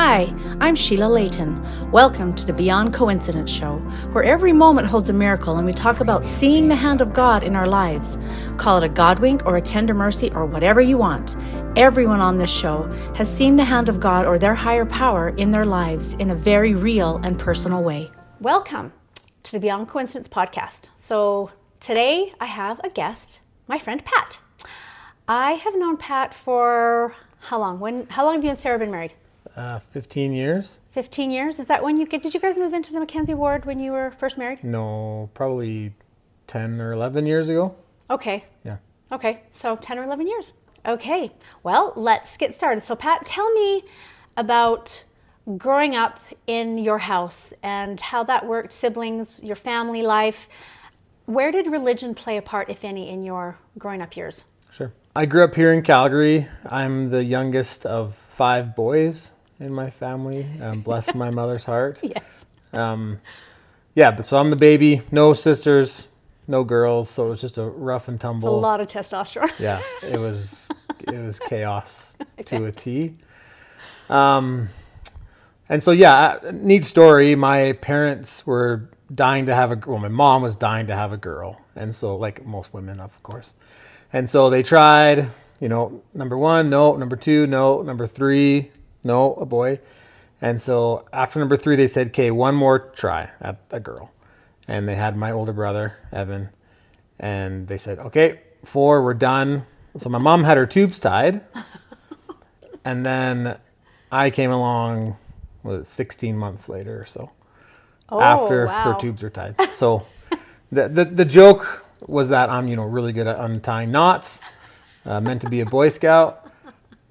Hi, I'm Sheila Layton. Welcome to the Beyond Coincidence Show, where every moment holds a miracle and we talk about seeing the hand of God in our lives. Call it a God wink or a tender mercy or whatever you want. Everyone on this show has seen the hand of God or their higher power in their lives in a very real and personal way. Welcome to the Beyond Coincidence podcast. So today I have a guest, my friend Pat. I have known Pat for how long? How long have you and Sarah been married? 15 years. 15 years? Is that when did you guys move into the Mackenzie ward when you were first married? No, probably 10 or 11 years ago. Okay. Yeah. Okay, so 10 or 11 years. Okay, well, let's get started. So Pat, tell me about growing up in your house and how that worked, siblings, your family life. Where did religion play a part, if any, in your growing up years? Sure. I grew up here in Calgary. I'm the youngest of 5 boys in my family. Bless my mother's heart. Yes. So I'm the baby, no sisters, no girls. So it was just a rough and tumble. It's a lot of testosterone. Yeah, it was chaos to a T. And so, neat story. My parents were dying to have my mom was dying to have a girl. And so, like most women, of course. And so they tried, number 1, no, number 2, no, number 3, no, a boy. And so after number 3, they said, okay, one more try at a girl. And they had my older brother, Evan. And they said, okay, 4, we're done. So my mom had her tubes tied. And then I came along, 16 months later or so. After her tubes were tied. So the joke was that I'm, really good at untying knots, meant to be a Boy Scout.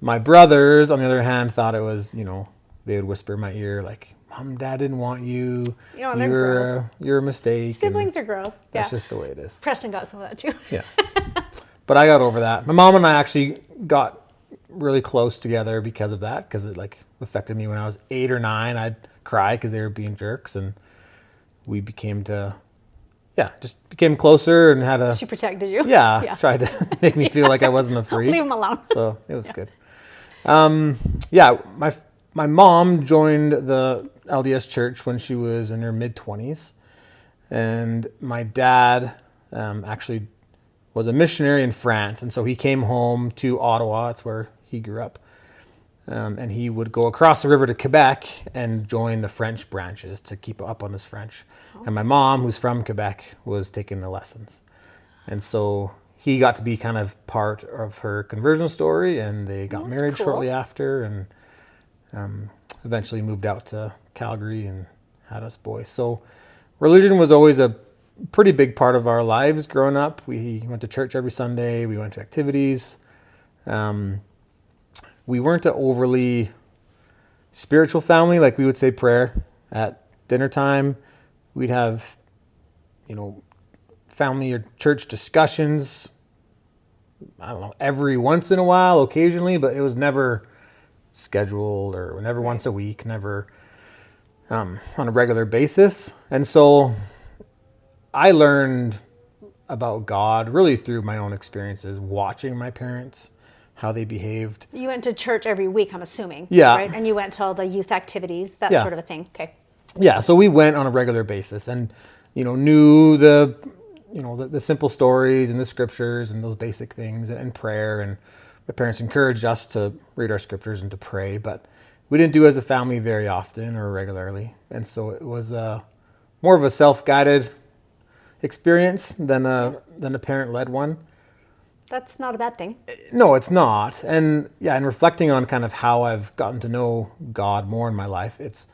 My brothers, on the other hand, thought it was, they would whisper in my ear like, Mom, Dad didn't want you. You're a mistake. Siblings are gross. That's just the way it is. Preston got some of that too. Yeah. But I got over that. My mom and I actually got really close together because of that, because it affected me when I was 8 or 9. I'd cry because they were being jerks, and we became closer and had a... She protected you? Yeah. Tried to make me feel like I wasn't a freak. Leave him alone. So it was good. My mom joined the LDS church when she was in her mid-20s. And my dad actually was a missionary in France. And so he came home to Ottawa. That's where he grew up. And he would go across the river to Quebec and join the French branches to keep up on his French. Oh. And my mom, who's from Quebec, was taking the lessons. And so he got to be kind of part of her conversion story, and they got married shortly after, and eventually moved out to Calgary and had us boys. So religion was always a pretty big part of our lives growing up. We went to church every Sunday. We went to activities. We weren't an overly spiritual family. Like, we would say prayer at dinner time. We'd have, family or church discussions, I don't know, every once in a while, occasionally, but it was never scheduled or never once a week, never on a regular basis. And so I learned about God really through my own experiences, watching my parents, how they behaved. You went to church every week, I'm assuming. Yeah. Right? And you went to all the youth activities, that sort of a thing. Okay. Yeah, so we went on a regular basis and, knew the simple stories and the scriptures and those basic things and prayer. And my parents encouraged us to read our scriptures and to pray, but we didn't do it as a family very often or regularly. And so it was more of a self-guided experience than a parent-led one. That's not a bad thing. No, it's not. And reflecting on kind of how I've gotten to know God more in my life, it's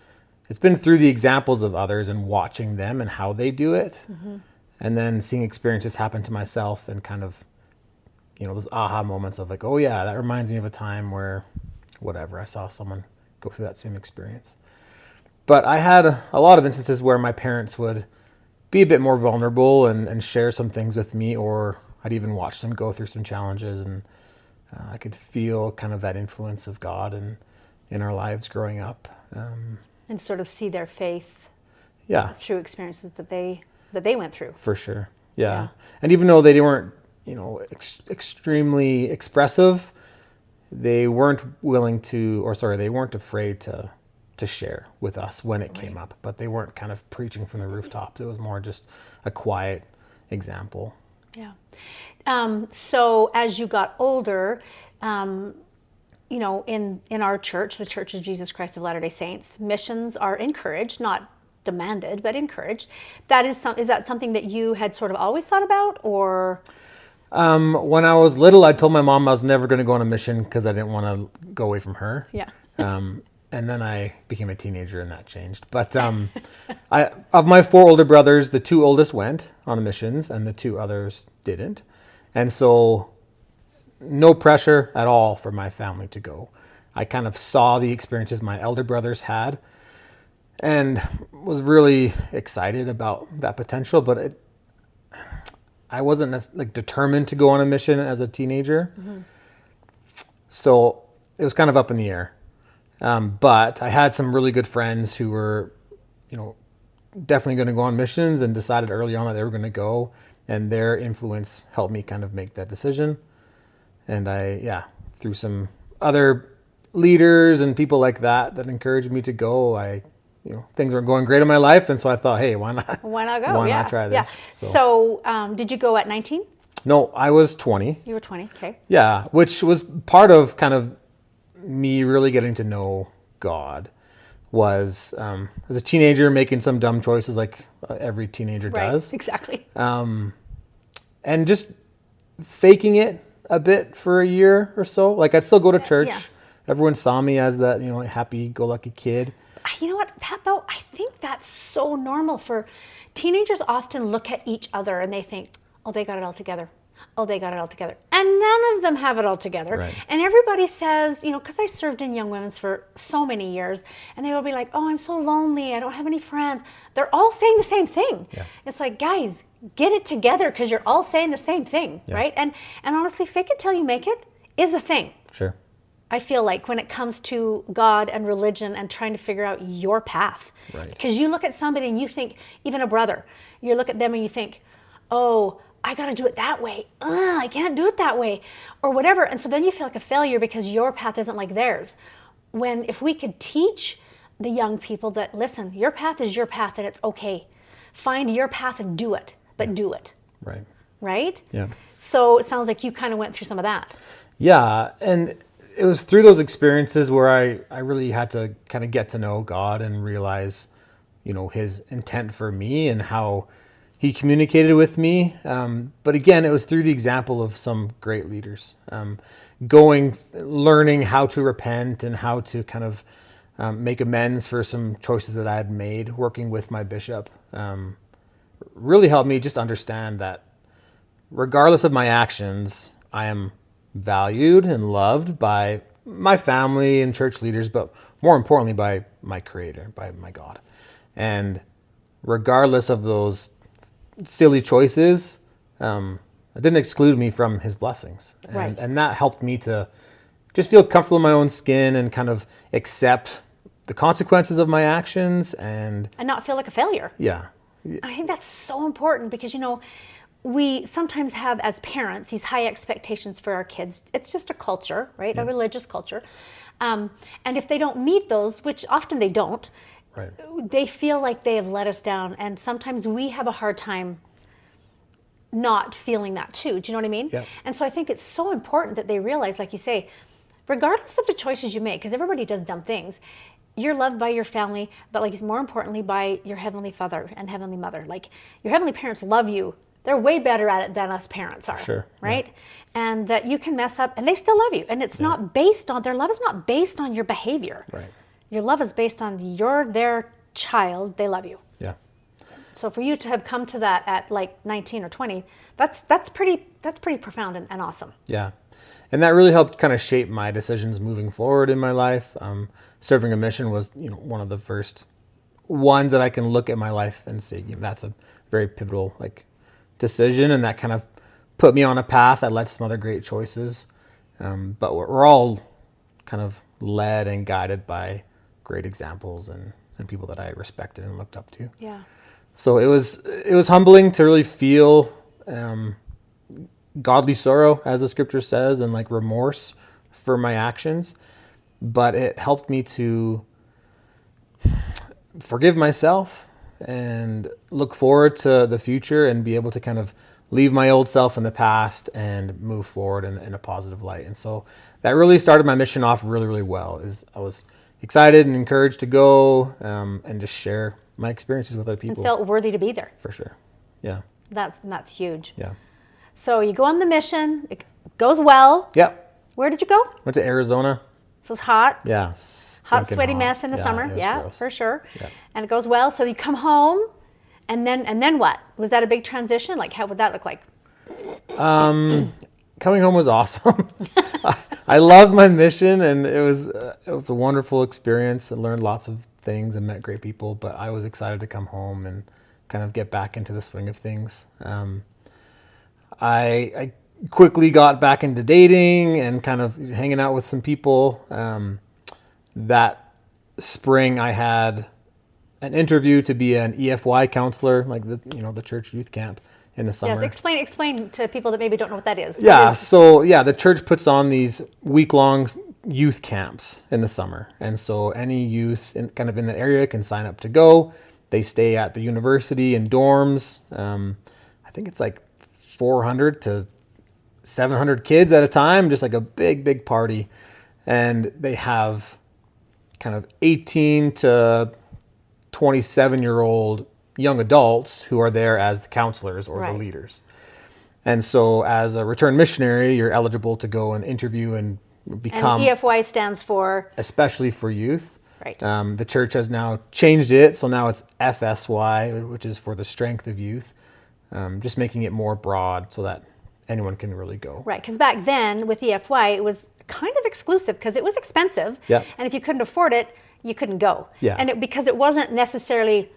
been through the examples of others and watching them and how they do it. Mm-hmm. And then seeing experiences happen to myself and kind of, those aha moments of like, oh yeah, that reminds me of a time where whatever, I saw someone go through that same experience. But I had a lot of instances where my parents would be a bit more vulnerable and share some things with me, or I'd even watch them go through some challenges, and I could feel kind of that influence of God in our lives growing up. And sort of see their faith, true experiences that they went through. For sure, yeah. And even though they weren't, extremely expressive, they weren't afraid to to share with us when it came up, but they weren't kind of preaching from the rooftops. It was more just a quiet example. Yeah. So as you got older, you know, in our church, the Church of Jesus Christ of Latter-day Saints, missions are encouraged, not demanded, but encouraged. Is that something that you had sort of always thought about, or? When I was little, I told my mom I was never going to go on a mission because I didn't want to go away from her. Yeah. And then I became a teenager and that changed. But of my 4 older brothers, the 2 oldest went on missions and the 2 others didn't. And so no pressure at all for my family to go. I kind of saw the experiences my elder brothers had and was really excited about that potential, but I wasn't like determined to go on a mission as a teenager. Mm-hmm. So it was kind of up in the air. But I had some really good friends who were, you know, definitely going to go on missions and decided early on that they were going to go, and their influence helped me kind of make that decision. And through some other leaders and people like that encouraged me to go, things weren't going great in my life. And so I thought, hey, why not? Why not go? Why not try this? Yeah. So did you go at 19? No, I was 20. You were 20. Okay. Yeah. Which was part of kind of me really getting to know God. Was as a teenager making some dumb choices like every teenager does. Exactly. And just faking it a bit for a year or so. Like I'd still go to church. Yeah. Everyone saw me as that, like happy-go-lucky kid. You know what, Pat, though? I think that's so normal for teenagers. Often look at each other and they think, oh, they got it all together. Oh, they got it all together. And none of them have it all together. Right. And everybody says, because I served in Young Women's for so many years, and they will be like, oh, I'm so lonely. I don't have any friends. They're all saying the same thing. Yeah. It's like, guys, get it together because you're all saying the same thing, right? And honestly, fake it till you make it is a thing. Sure. I feel like when it comes to God and religion and trying to figure out your path. Right. Because you look at somebody and you think, even a brother, you look at them and you think, oh, I got to do it that way. I can't do it that way, or whatever. And so then you feel like a failure because your path isn't like theirs. When if we could teach the young people that, listen, your path is your path and it's okay. Find your path and do it, but do it. Right. Right? Yeah. So it sounds like you kind of went through some of that. Yeah. And it was through those experiences where I really had to kind of get to know God and realize, his intent for me and how he communicated with me. But again, it was through the example of some great leaders, learning how to repent and how to kind of make amends for some choices that I had made, working with my bishop, really helped me just understand that regardless of my actions, I am valued and loved by my family and church leaders, but more importantly by my Creator, by my God. And regardless of those silly choices, it didn't exclude me from his blessings. And that helped me to just feel comfortable in my own skin and kind of accept the consequences of my actions and not feel like a failure. Yeah. I think that's so important because, we sometimes have, as parents, these high expectations for our kids. It's just a culture, right? Yeah. A religious culture. And if they don't meet those, which often they don't, right, they feel like they have let us down. And sometimes we have a hard time not feeling that too. Do you know what I mean? Yeah. And so I think it's so important that they realize, like you say, regardless of the choices you make, because everybody does dumb things, you're loved by your family, but like more importantly by your Heavenly Father and Heavenly Mother. Like your heavenly parents love you. They're way better at it than us parents are, sure, right? Yeah. And that you can mess up and they still love you. And it's not based on, their love is not based on your behavior. Right. Your love is based on you're their child, they love you. Yeah. So for you to have come to that at like 19 or 20, that's pretty profound and awesome. Yeah. And that really helped kind of shape my decisions moving forward in my life. Serving a mission was, one of the first ones that I can look at my life and say, that's a very pivotal, decision, and that kind of put me on a path that led to some other great choices. But we're all kind of led and guided by great examples and people that I respected and looked up to. Yeah. So it was humbling to really feel godly sorrow, as the scripture says, and remorse for my actions. But it helped me to forgive myself and look forward to the future and be able to kind of leave my old self in the past and move forward in a positive light. And so that really started my mission off really, really well. I was excited and encouraged to go and just share my experiences with other people. And felt worthy to be there. For sure. Yeah. That's huge. Yeah. So you go on the mission. It goes well. Yep. Where did you go? Went to Arizona. So it's hot. Yeah. Hot, sweaty mess in the summer. Yeah, gross. for sure. Yeah. And it goes well. So you come home, and then what? Was that a big transition? Like, how would that look like? Coming home was awesome. I loved my mission, and it was a wonderful experience. I learned lots of things and met great people, but I was excited to come home and kind of get back into the swing of things. I quickly got back into dating and kind of hanging out with some people. That spring I had an interview to be an EFY counselor, like the church youth camp in the summer. Yes, explain to people that maybe don't know what that is. The church puts on these week-long youth camps in the summer. And so any youth in the area can sign up to go. They stay at the university in dorms. I think it's like 400 to 700 kids at a time, just like a big, big party. And they have kind of 18 to 27-year-old young adults who are there as the counselors or the leaders. And so as a return missionary, you're eligible to go and interview and become... And EFY stands for? Especially for youth. Right. The church has now changed it, so now it's FSY, which is for the strength of youth, just making it more broad so that anyone can really go. Right, because back then with EFY, it was kind of exclusive because it was expensive. Yeah. And if you couldn't afford it, you couldn't go. Yeah. And because it wasn't necessarily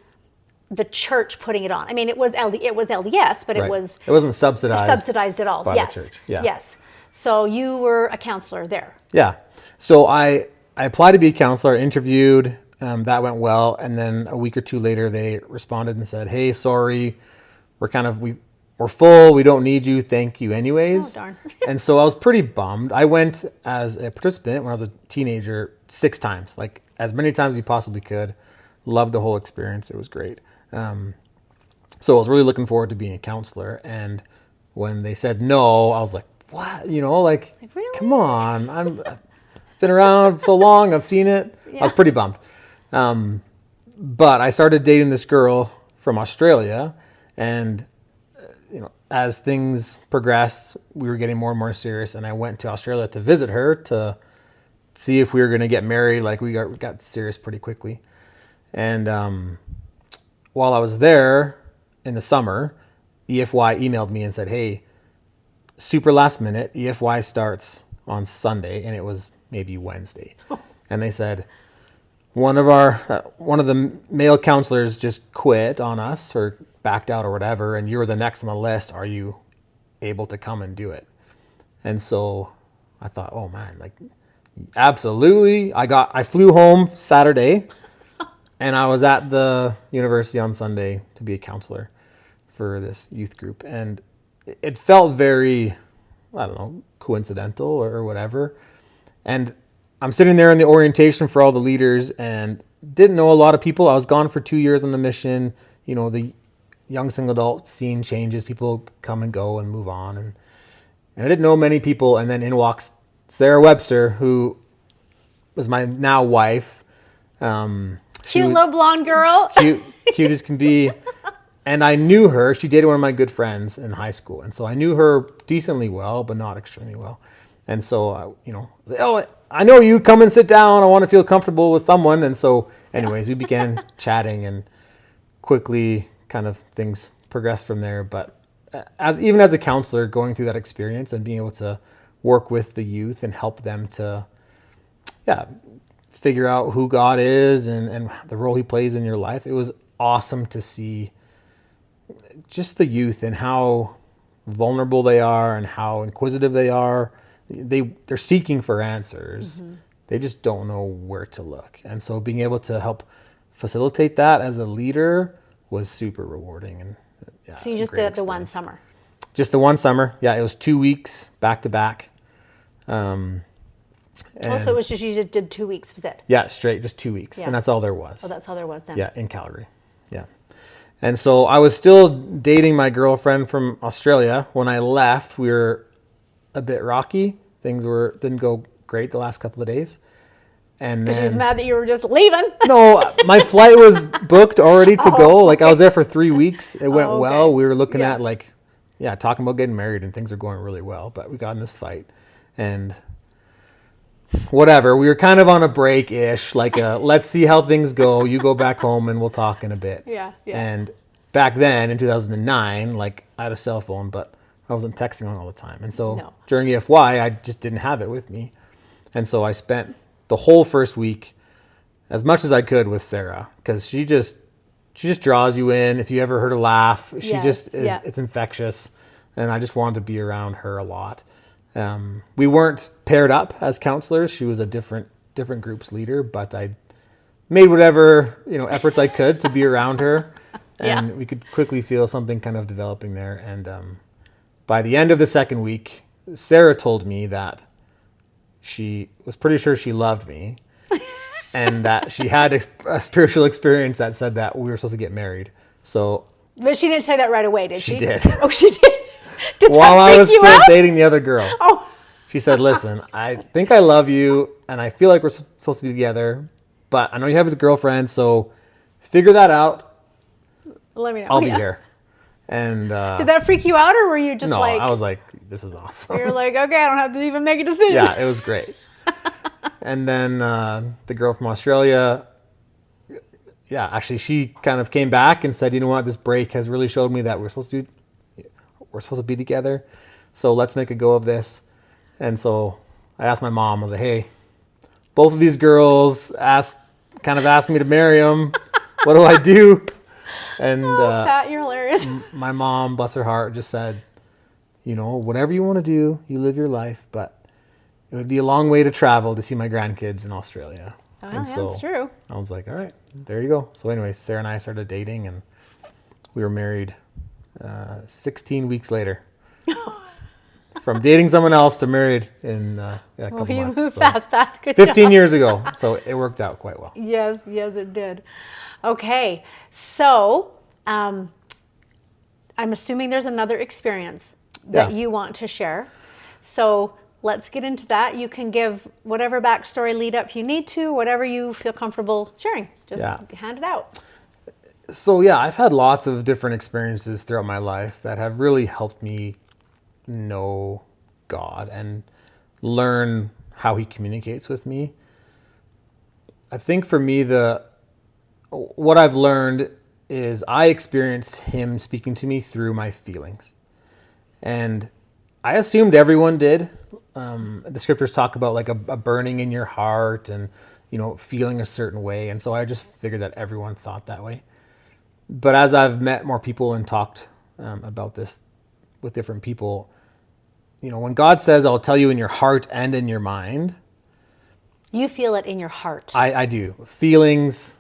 the church putting it on. I mean, it was LDS, but Right. it wasn't subsidized at all. by Yes. the church. Yeah. Yes. So you were a counselor there. Yeah. So I applied to be a counselor, interviewed, that went well, and then a week or two later they responded and said, "Hey, sorry, we're full, we don't need you, thank you anyways." Oh, darn. And so I was pretty bummed. I went as a participant when I was a teenager 6 times, like as many times as you possibly could. Loved the whole experience. It was great. So I was really looking forward to being a counselor. And when they said no, I was like, what? Really? Come on. I've been around so long. I've seen it. Yeah. I was pretty bummed. But I started dating this girl from Australia, and as things progressed, we were getting more and more serious, and I went to Australia to visit her to see if we were going to get married. Like we got serious pretty quickly. And while I was there in the summer, EFY emailed me and said, "Hey, super last minute, EFY starts on Sunday," and it was maybe Wednesday. And they said, one of the male counselors just quit on us or backed out or whatever, and you're the next on the list. Are you able to come and do it? And so I thought, oh man, like absolutely. I flew home Saturday and I was at the university on Sunday to be a counselor for this youth group. And it felt very, coincidental or whatever. And I'm sitting there in the orientation for all the leaders and didn't know a lot of people. I was gone for 2 years on the mission. The young single adult scene changes. People come and go and move on. And I didn't know many people. And then in walks Sarah Webster, who was my now wife. Cute little blonde girl. Cute as can be. And I knew her. She dated one of my good friends in high school. And so I knew her decently well, but not extremely well. And so, I know you, come and sit down. I want to feel comfortable with someone. And so anyways, we began chatting and quickly kind of things progressed from there. But even as a counselor, going through that experience and being able to work with the youth and help them to, figure out who God is and the role he plays in your life, it was awesome to see just the youth and how vulnerable they are and how inquisitive they are. They're seeking for answers. Mm-hmm. They just don't know where to look. And so being able to help facilitate that as a leader was super rewarding. And so you just did it the one summer? Just the one summer. Yeah, it was 2 weeks back to back. Also, it was just, you just did 2 weeks, was it? Yeah, straight, just 2 weeks. Yeah. And that's all there was. Oh, that's all there was then. Yeah, in Calgary. Yeah. And so I was still dating my girlfriend from Australia. When I left, we were a bit rocky. Things didn't go great the last couple of days. And then, she was mad that you were just leaving. No, my flight was booked already to go. Like, I was there for 3 weeks. It went well. We were looking at talking about getting married, and things are going really well. But we got in this fight, and whatever. We were kind of on a break-ish, let's see how things go. You go back home, and we'll talk in a bit. Yeah. And back then, in 2009, I had a cell phone, but I wasn't texting on all the time. And so during EFY, I just didn't have it with me. And so I spent the whole first week as much as I could with Sarah, because she just draws you in. If you ever heard her laugh, it's infectious, and I just wanted to be around her a lot. We weren't paired up as counselors. She was a different group's leader, but I made whatever efforts I could to be around her, and we could quickly feel something kind of developing there. And by the end of the second week, Sarah told me that she was pretty sure she loved me, and that she had a spiritual experience that said that we were supposed to get married. So, but she didn't say that right away, did she? She did. Oh, she did. Did While that I was freak you still out? dating the other girl. Oh. She said, "Listen, I think I love you, and I feel like we're supposed to be together, but I know you have a girlfriend, so figure that out. Let me know. I'll be here." And did that freak you out, or were you just no, I was like, "This is awesome." You're like, okay, I don't have to even make a decision. Yeah, it was great. And then the girl from Australia, actually, she kind of came back and said, "You know what? This break has really showed me that we're supposed to be together. So let's make a go of this." And so I asked my mom, I was like, "Hey, both of these girls asked me to marry them. What do I do?" And Pat, you're hilarious. my mom, bless her heart, just said, "Whatever you want to do, you live your life, but it would be a long way to travel to see my grandkids in Australia." Oh, and yeah, so that's true. I was like, "All right, there you go." So anyway, Sarah and I started dating, and we were married 16 weeks later. From dating someone else to married in a couple months. He moves fast, Pat. Good 15 job. years ago, so it worked out quite well. Yes, it did. Okay, so I'm assuming there's another experience that you want to share. So let's get into that. You can give whatever backstory lead up you need to, whatever you feel comfortable sharing. Just hand it out. So I've had lots of different experiences throughout my life that have really helped me know God and learn how he communicates with me. I think for me, what I've learned is I experienced him speaking to me through my feelings. And I assumed everyone did. The scriptures talk about like a burning in your heart and, feeling a certain way. And so I just figured that everyone thought that way. But as I've met more people and talked about this with different people, when God says, "I'll tell you in your heart and in your mind," you feel it in your heart. I do. Feelings,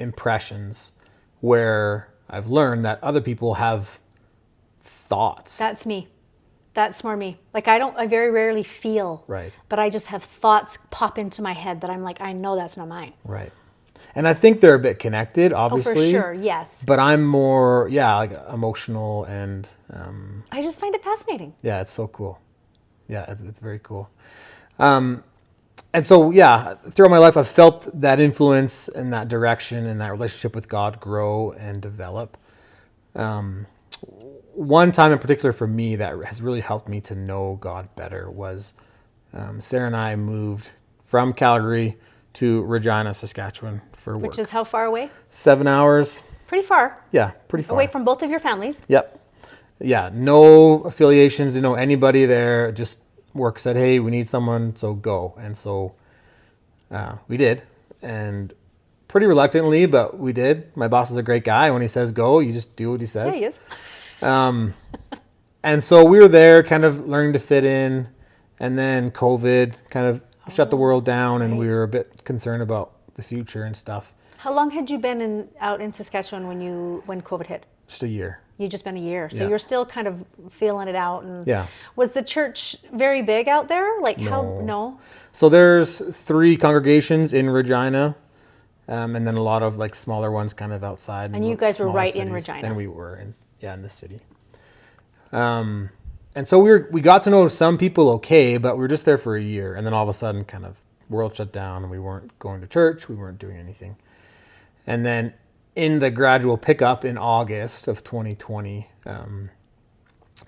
impressions, where I've learned that other people have thoughts. That's me. That's more me. Like I very rarely feel. Right. But I just have thoughts pop into my head that I'm like, I know that's not mine. Right. And I think they're a bit connected, obviously. Oh, for sure, yes. But I'm more, like emotional and... I just find it fascinating. Yeah, it's so cool. Yeah, it's very cool. And so, throughout my life, I've felt that influence and that direction and that relationship with God grow and develop. One time in particular for me that has really helped me to know God better was Sarah and I moved from Calgary to Regina, Saskatchewan for work. Which is how far away? 7 hours. Pretty far. Yeah, pretty far. Away from both of your families. Yep. Yeah, no affiliations, anybody there. Just work said, "Hey, we need someone, so go." And so we did. And pretty reluctantly, but we did. My boss is a great guy. When he says go, you just do what he says. Yeah, he is. And so we were there kind of learning to fit in. And then COVID kind of shut the world down, and we were a bit concerned about the future and stuff. How long had you been out in Saskatchewan when COVID hit? Just a year. You just been a year, so Yeah. you're still kind of feeling it out. And Yeah. was the church very big out there? Like how? No. No. So there's 3 congregations in Regina, and then a lot of like smaller ones kind of outside. And you guys were smaller right in cities. Regina. And we were in the city. And so we got to know some people okay, but we were just there for a year, and then all of a sudden, kind of world shut down, and we weren't going to church, we weren't doing anything. And then in the gradual pickup in August of 2020,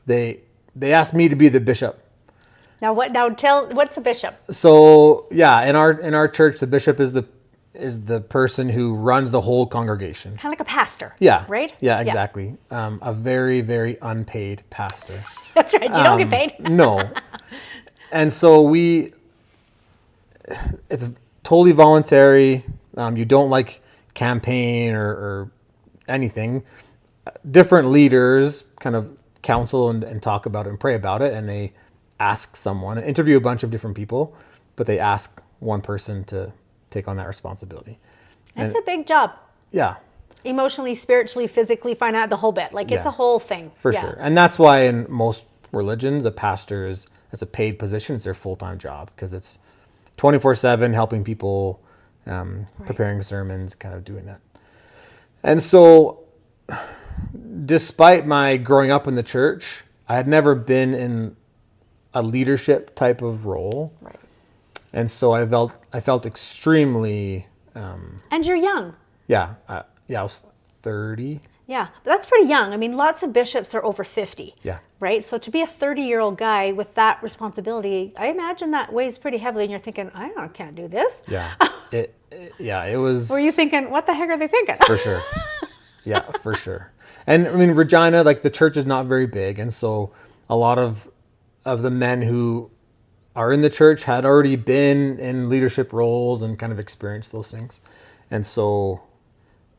they asked me to be the bishop. Now what? Now what's a bishop? So yeah, in our church, the bishop is the person who runs the whole congregation. Kind of like a pastor. Yeah. Right? Yeah, exactly. A very, very unpaid pastor. That's right. You don't get paid. No. And so it's totally voluntary. You don't like campaign or anything. Different leaders kind of counsel and talk about it and pray about it, and they ask someone, interview a bunch of different people, but they ask one person to take on that responsibility. That's a big job. Yeah. Emotionally, spiritually, physically, find out the whole bit. Like it's Yeah. a whole thing. For sure. And that's why in most religions, a pastor it's a paid position. It's their full-time job because it's 24/7 helping people, preparing sermons, kind of doing that. And so despite my growing up in the church, I had never been in a leadership type of role. Right. And so I felt extremely, And you're young. I was 30. Yeah, but that's pretty young. I mean, lots of bishops are over 50. Yeah. Right? So to be a 30-year-old guy with that responsibility, I imagine that weighs pretty heavily and you're thinking, can't do this. Yeah. It was. Were you thinking, what the heck are they thinking? For sure. Yeah, for sure. And I mean, Regina, like the church is not very big. And so a lot of the men who are in the church had already been in leadership roles and kind of experienced those things. And so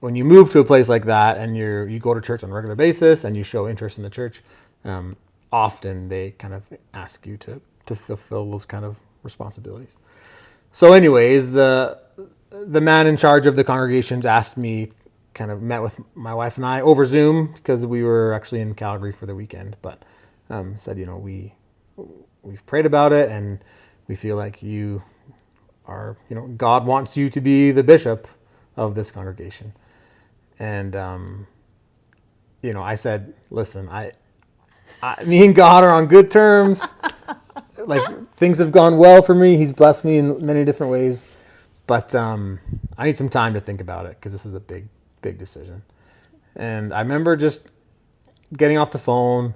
when you move to a place like that and you go to church on a regular basis and you show interest in the church, often they kind of ask you to fulfill those kind of responsibilities. So anyways, the man in charge of the congregations asked me, kind of met with my wife and I over Zoom because we were actually in Calgary for the weekend, but said, we've prayed about it and we feel like you are, God wants you to be the bishop of this congregation. And, I said, listen, me and God are on good terms. Like things have gone well for me. He's blessed me in many different ways, but I need some time to think about it because this is a big decision. And I remember just getting off the phone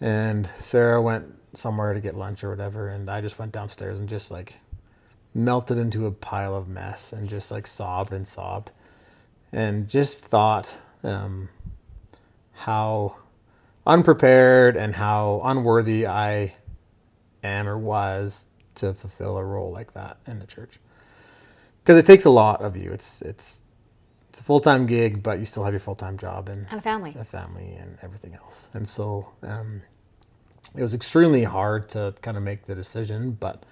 and Sarah went somewhere to get lunch or whatever. And I just went downstairs and just like melted into a pile of mess and just like sobbed and just thought how unprepared and how unworthy I am or was to fulfill a role like that in the church. Because it takes a lot of you. It's a full-time gig, but you still have your full-time job and a family and everything else. And so it was extremely hard to kind of make the decision, but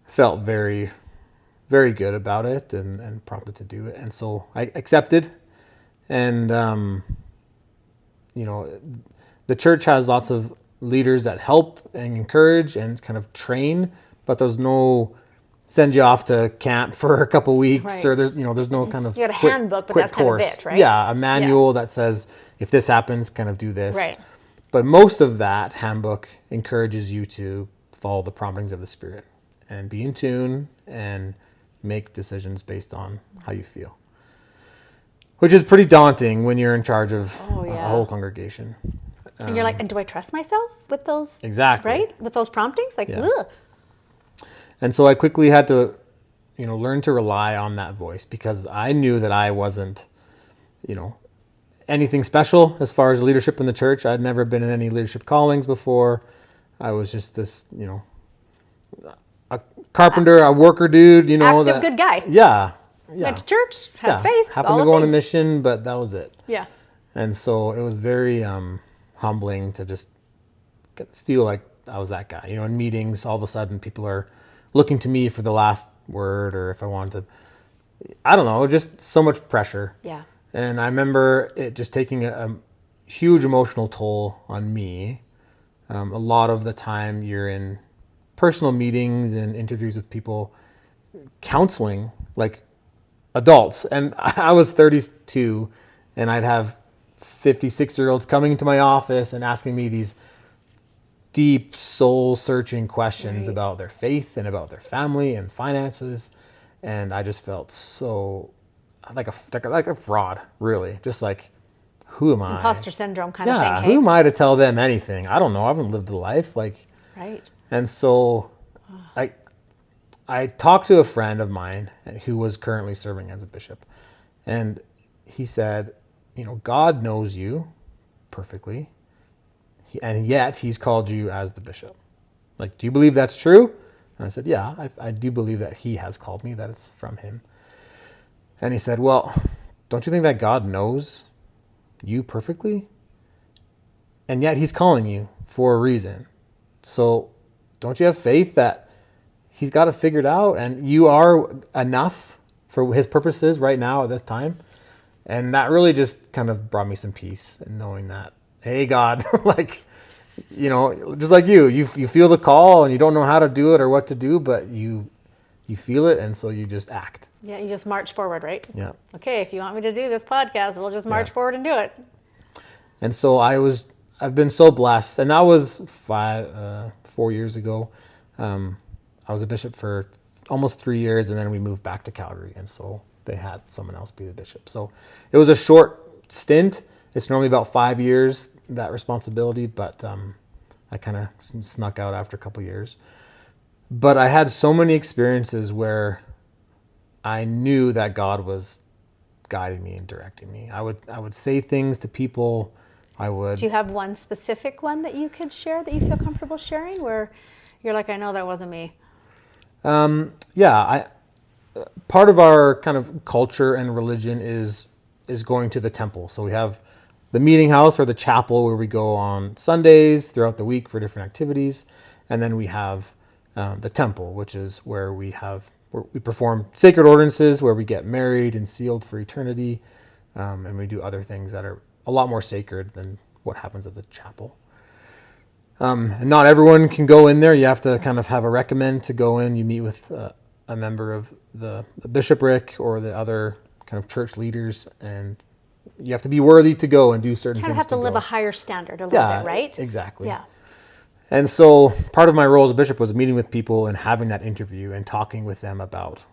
felt very, very good about it and prompted to do it. And so I accepted. And, the church has lots of leaders that help and encourage and kind of train, but there's no send you off to camp for a couple weeks, right. Or there's no kind of you got a handbook, but that's course. Kind of it, right? Yeah, a manual that says if this happens, kind of do this. Right. But most of that handbook encourages you to follow the promptings of the Spirit and be in tune and make decisions based on how you feel, which is pretty daunting when you're in charge of a whole congregation. And you're like, and do I trust myself with those? Exactly. Right? With those promptings? Like, ugh. And so I quickly had to, learn to rely on that voice because I knew that I wasn't, anything special as far as leadership in the church. I'd never been in any leadership callings before. I was just this, a carpenter, a worker dude, Active, good guy. Yeah. Went to church, had faith, happened all to the go on a things. mission, but that was it. Yeah. And so it was very humbling to just feel like I was that guy. In meetings, all of a sudden people are looking to me for the last word, or if I wanted to, I don't know, just so much pressure. Yeah. And I remember it just taking a huge emotional toll on me. A lot of the time you're in personal meetings and interviews with people, counseling like adults. And I was 32 and I'd have 56-year-olds coming into my office and asking me these deep soul searching questions about their faith and about their family and finances. And I just felt so like a fraud, really. Just like, who am I? Imposter syndrome kind of thing. Yeah, who am I to tell them anything? I don't know. I haven't lived a life. Like, Right. And so I talked to a friend of mine who was currently serving as a bishop. And he said, God knows you perfectly. And yet he's called you as the bishop. Like, do you believe that's true? And I said, yeah, I do believe that he has called me, that it's from him. And he said, well, don't you think that God knows you perfectly? And yet he's calling you for a reason. So don't you have faith that he's got it figured out and you are enough for his purposes right now at this time? And that really just kind of brought me some peace in knowing that, hey, God, like, just like you feel the call and you don't know how to do it or what to do, but you feel it. And so you just act. Yeah, you just march forward, right? Yeah. Okay, if you want me to do this podcast, we'll just march forward and do it. And so I've been so blessed. And that was 4 years ago. I was a bishop for almost 3 years, and then we moved back to Calgary. And so they had someone else be the bishop. So it was a short stint. It's normally about 5 years, that responsibility, but I kind of snuck out after a couple years. But I had so many experiences where I knew that God was guiding me and directing me. I would say things to people. Do you have one specific one that you could share that you feel comfortable sharing where you're like, I know that wasn't me? Part of our kind of culture and religion is going to the temple. So we have the meeting house or the chapel where we go on Sundays throughout the week for different activities. And then we have the temple, which is where we perform sacred ordinances, where we get married and sealed for eternity. And we do other things that are a lot more sacred than what happens at the chapel. And not everyone can go in there. You have to kind of have a recommend to go in. You meet with a member of the bishopric or the other kind of church leaders, and you have to be worthy to go and do certain things. You kind of have to live a higher standard a little bit, right? Exactly. Yeah. And so part of my role as a bishop was meeting with people and having that interview and talking with them about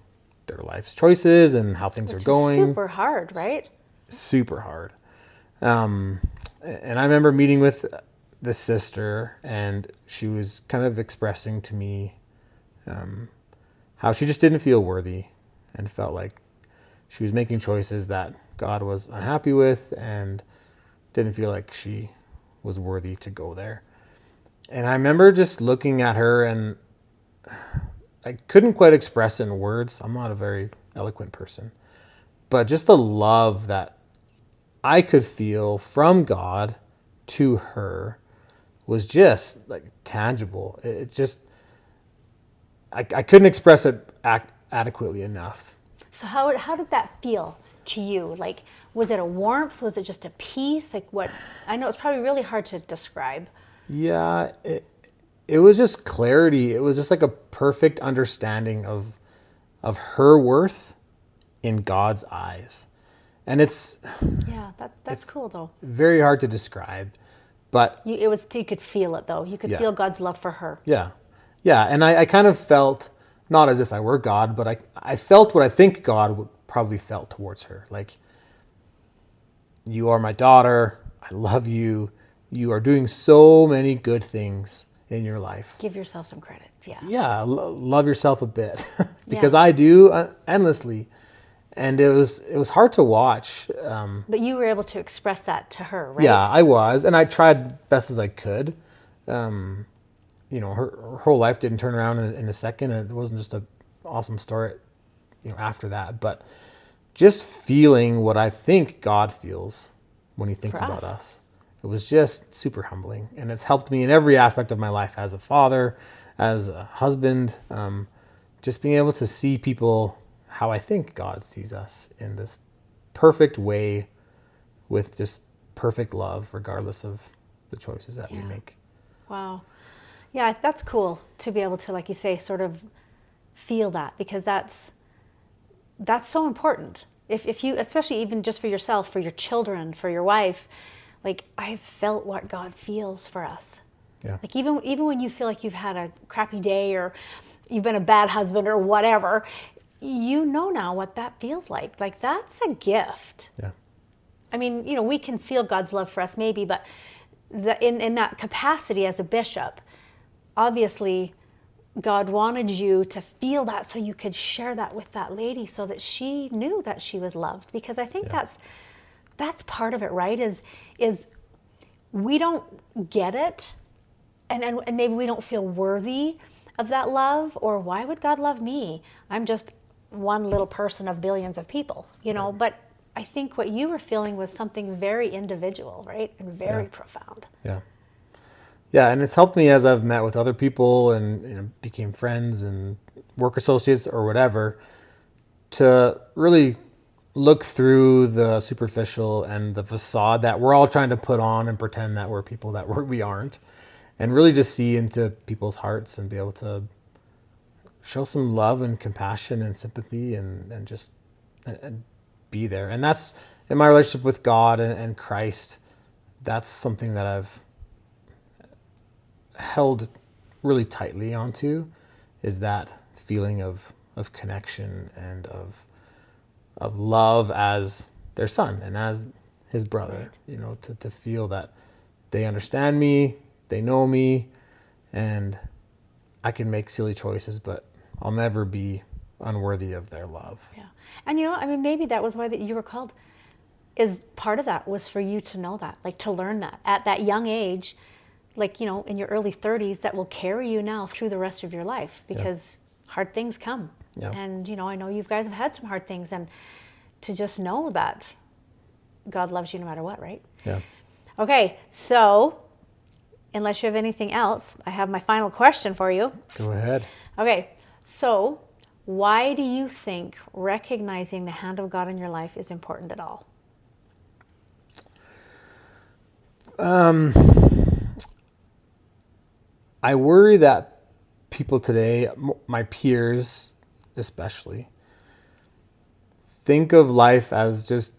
their life's choices and how things are going. Super hard, right? Super hard. And I remember meeting with this sister, and she was kind of expressing to me how she just didn't feel worthy and felt like she was making choices that God was unhappy with and didn't feel like she was worthy to go there. And I remember just looking at her, and I couldn't quite express it in words. I'm not a very eloquent person, but just the love that I could feel from God to her was just like tangible. It just, I couldn't express it adequately enough. So how did that feel to you? Like, was it a warmth? Was it just a peace? Like, what? I know it's probably really hard to describe. Yeah, it was just clarity. It was just like a perfect understanding of her worth in God's eyes. And it's cool though. Very hard to describe, but you could feel it though. You could feel God's love for her. Yeah. And I kind of felt, not as if I were God, but I felt what I think God would probably felt towards her. Like, you are my daughter. I love you. You are doing so many good things in your life. Give yourself some credit. Yeah. Yeah. Love yourself a bit because I do endlessly. And it was hard to watch. But you were able to express that to her, right? Yeah, I was. And I tried best as I could. Her whole life didn't turn around in a second. It wasn't just an awesome story, after that. But just feeling what I think God feels when he thinks about us. It was just super humbling. And it's helped me in every aspect of my life as a father, as a husband, just being able to see people how I think God sees us in this perfect way with just perfect love regardless of the choices that we make. Wow. Yeah, that's cool to be able to, like you say, sort of feel that, because that's so important. If you, especially even just for yourself, for your children, for your wife, like, I've felt what God feels for us. Yeah. Like, even when you feel like you've had a crappy day or you've been a bad husband or whatever, you know now what that feels like. Like, that's a gift. Yeah. I mean, you know, we can feel God's love for us maybe, but in that capacity as a bishop, obviously God wanted you to feel that so you could share that with that lady so that she knew that she was loved. Because I think that's part of it, right? Is we don't get it, and maybe we don't feel worthy of that love, or why would God love me? I'm just one little person of billions of people, you know. But I think what you were feeling was something very individual, right? And very profound. Yeah. Yeah, and it's helped me as I've met with other people and became friends and work associates or whatever, to really look through the superficial and the facade that we're all trying to put on and pretend that we're people that we aren't, and really just see into people's hearts and be able to show some love and compassion and sympathy and just and be there. And that's in my relationship with God and Christ. That's something that I've held really tightly onto, is that feeling of connection and of love as their son and as his brother, you know, to feel that they understand me, they know me, and I can make silly choices, but I'll never be unworthy of their love. Yeah. And you know, I mean, maybe that was why that you were called, is part of that was for you to know that, like, to learn that at that young age, like, you know, in your early 30s, that will carry you now through the rest of your life, because hard things come. Yeah. And, you know, I know you guys have had some hard things, and to just know that God loves you no matter what, right? Yeah. Okay, so unless you have anything else, I have my final question for you. Go ahead. Okay, so why do you think recognizing the hand of God in your life is important at all? I worry that people today, my peers especially, think of life as just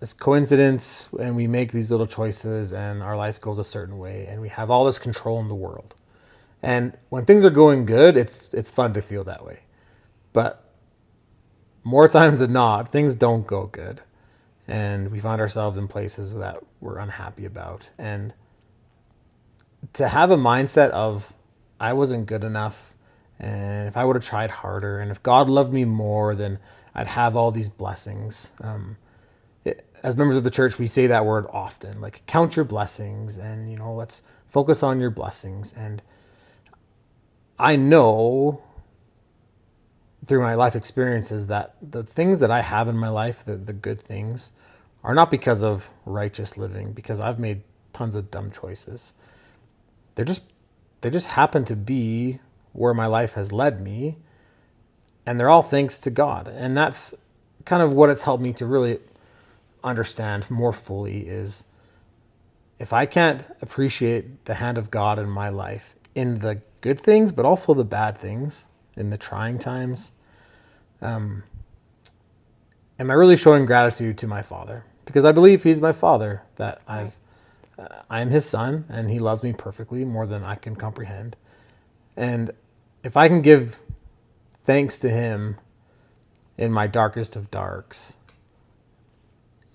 this coincidence, and we make these little choices and our life goes a certain way and we have all this control in the world. And when things are going good, it's fun to feel that way. But more times than not, things don't go good. And we find ourselves in places that we're unhappy about. And to have a mindset of, I wasn't good enough, and if I would have tried harder, and if God loved me more, then I'd have all these blessings. As members of the church, we say that word often, like, count your blessings, and, you know, let's focus on your blessings. And I know through my life experiences that the things that I have in my life, the good things, are not because of righteous living, because I've made tons of dumb choices. They just happen to be where my life has led me, and they're all thanks to God. And that's kind of what it's helped me to really understand more fully, is if I can't appreciate the hand of God in my life, in the good things, but also the bad things, in the trying times, am I really showing gratitude to my Father? Because I believe He's my Father, that I am His son, and He loves me perfectly, more than I can comprehend. And if I can give thanks to Him in my darkest of darks,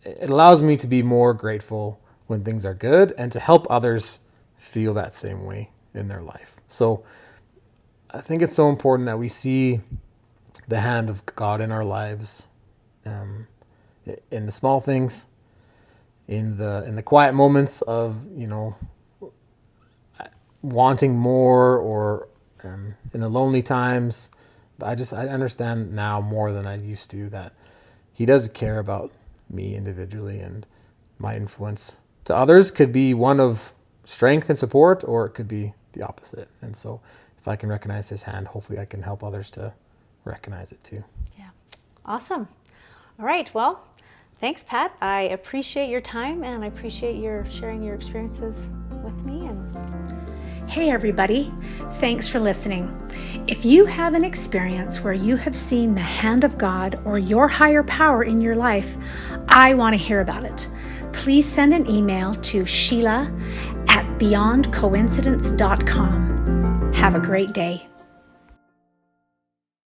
it allows me to be more grateful when things are good, and to help others feel that same way in their life. So I think it's so important that we see the hand of God in our lives, in the small things, in the quiet moments of, you know, wanting more, or in the lonely times. But I understand now more than I used to that He does care about me individually, and my influence to others could be one of strength and support, or it could be the opposite. And so if I can recognize His hand, hopefully I can help others to recognize it too. Yeah. Awesome. All right. Well, Thanks, Pat. I appreciate your time and I appreciate your sharing your experiences with me. Hey everybody, thanks for listening. If you have an experience where you have seen the hand of God or your higher power in your life, I want to hear about it. Please send an email to Sheila@beyondcoincidence.com. Have a great day.